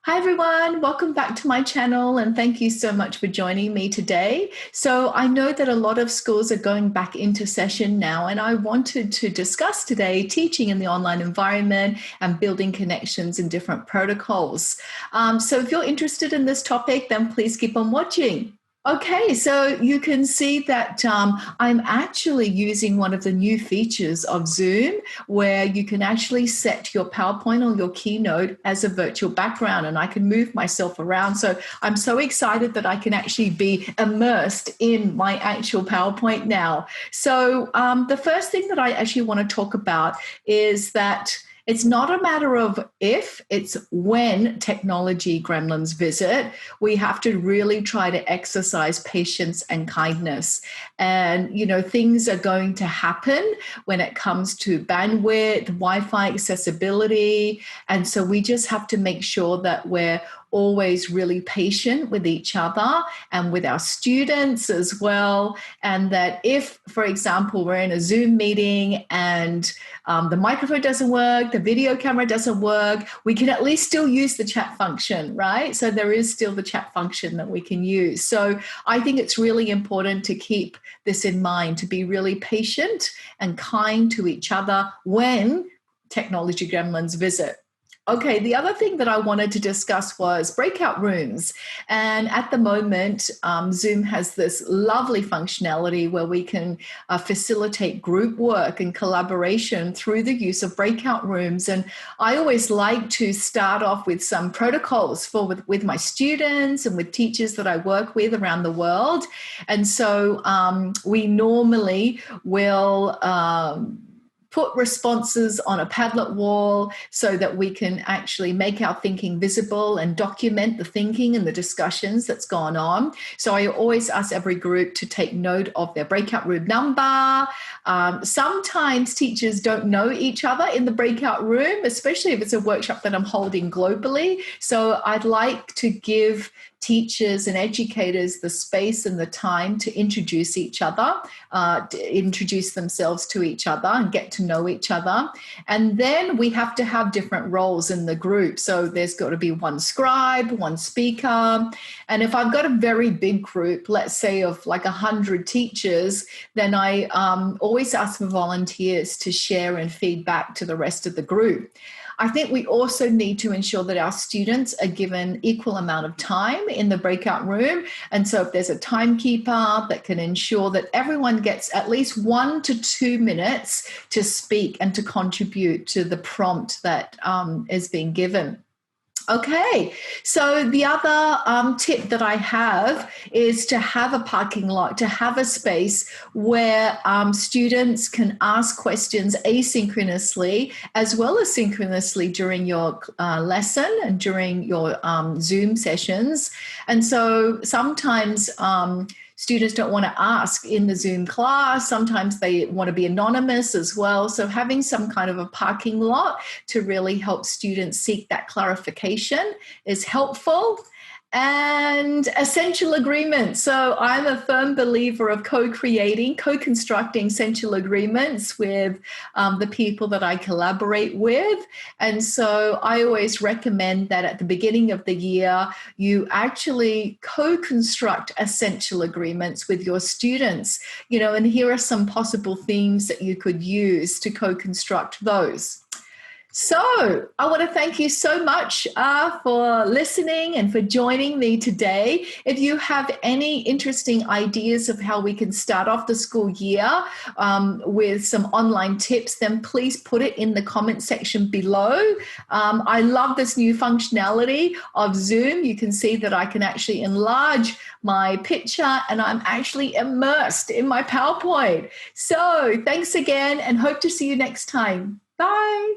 Hi everyone, welcome back to my channel and thank you so much for joining me today. So I know that a lot of schools are going back into session now and I wanted to discuss today teaching in the online environment and building connections in different protocols. So if you're interested in this topic, then please keep on watching. Okay, so you can see that I'm actually using one of the new features of Zoom where you can actually set your PowerPoint or your keynote as a virtual background and I can move myself around. So I'm so excited that I can actually be immersed in my actual PowerPoint now. So the first thing that I actually want to talk about is that it's not a matter of if, it's when technology gremlins visit. We have to really try to exercise patience and kindness. And, things are going to happen when it comes to bandwidth, Wi-Fi accessibility. And so we just have to make sure that we're always really patient with each other and with our students as well. And that if, for example, we're in a Zoom meeting and the microphone doesn't work, the video camera doesn't work, we can at least still use the chat function, right? So there is still the chat function that we can use. So I think it's really important to keep this in mind, to be really patient and kind to each other when technology gremlins visit. Okay, the other thing that I wanted to discuss was breakout rooms. And at the moment, Zoom has this lovely functionality where we can facilitate group work and collaboration through the use of breakout rooms. And I always like to start off with some protocols with my students and with teachers that I work with around the world. And so we normally will put responses on a Padlet wall so that we can actually make our thinking visible and document the thinking and the discussions that's gone on. So I always ask every group to take note of their breakout room number. Sometimes teachers don't know each other in the breakout room, especially if it's a workshop that I'm holding globally. So I'd like to give teachers and educators the space and the time to introduce each other, to introduce themselves to each other and get to know each other. And then we have to have different roles in the group. So there's got to be one scribe, one speaker. And if I've got a very big group, let's say of like 100 teachers, then I always ask for volunteers to share and feed back to the rest of the group. I think we also need to ensure that our students are given equal amount of time in the breakout room. And so if there's a timekeeper that can ensure that everyone gets at least 1 to 2 minutes to speak and to contribute to the prompt that is being given. Okay, so the other tip that I have is to have a parking lot, to have a space where students can ask questions asynchronously as well as synchronously during your lesson and during your Zoom sessions. And so sometimes students don't want to ask in the Zoom class. Sometimes they want to be anonymous as well. So having some kind of a parking lot to really help students seek that clarification is helpful. And essential agreements. So I'm a firm believer of co-creating, co-constructing essential agreements with the people that I collaborate with. And so I always recommend that at the beginning of the year, you actually co-construct essential agreements with your students, and here are some possible themes that you could use to co-construct those. So I want to thank you so much for listening and for joining me today. If you have any interesting ideas of how we can start off the school year with some online tips, then please put it in the comment section below. I love this new functionality of Zoom. You can see that I can actually enlarge my picture and I'm actually immersed in my PowerPoint. So thanks again and hope to see you next time. Bye.